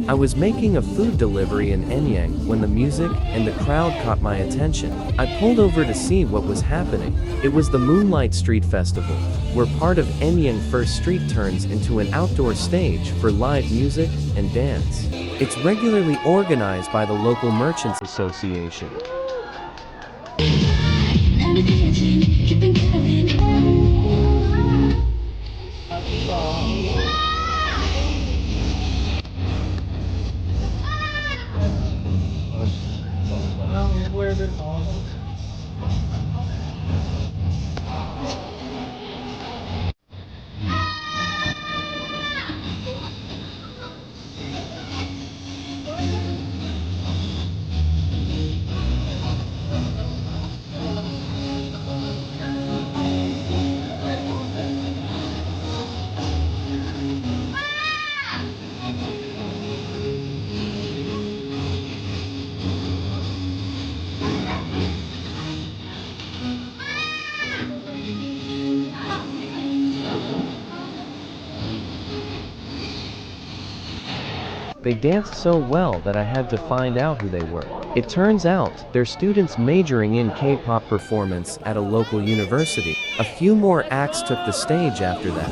I was making a food delivery in Anyang when the music and the crowd caught my attention. I pulled over to see what was happening. It was the Moonlight Street Festival, where part of Anyang First Street turns into an outdoor stage for live music and dance. It's regularly organized by the local Merchants Association. They danced so well that I had to find out who they were. It turns out, they're students majoring in K-pop performance at a local university. A few more acts took the stage after that.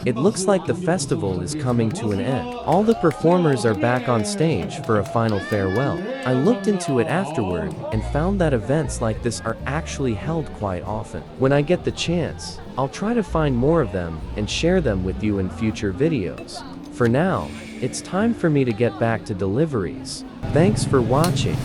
It looks like the festival is coming to an end. All the performers are back on stage for a final farewell. I looked into it afterward and found that events like this are actually held quite often. When I get the chance, I'll try to find more of them and share them with you in future videos. For now, it's time for me to get back to deliveries. Thanks for watching.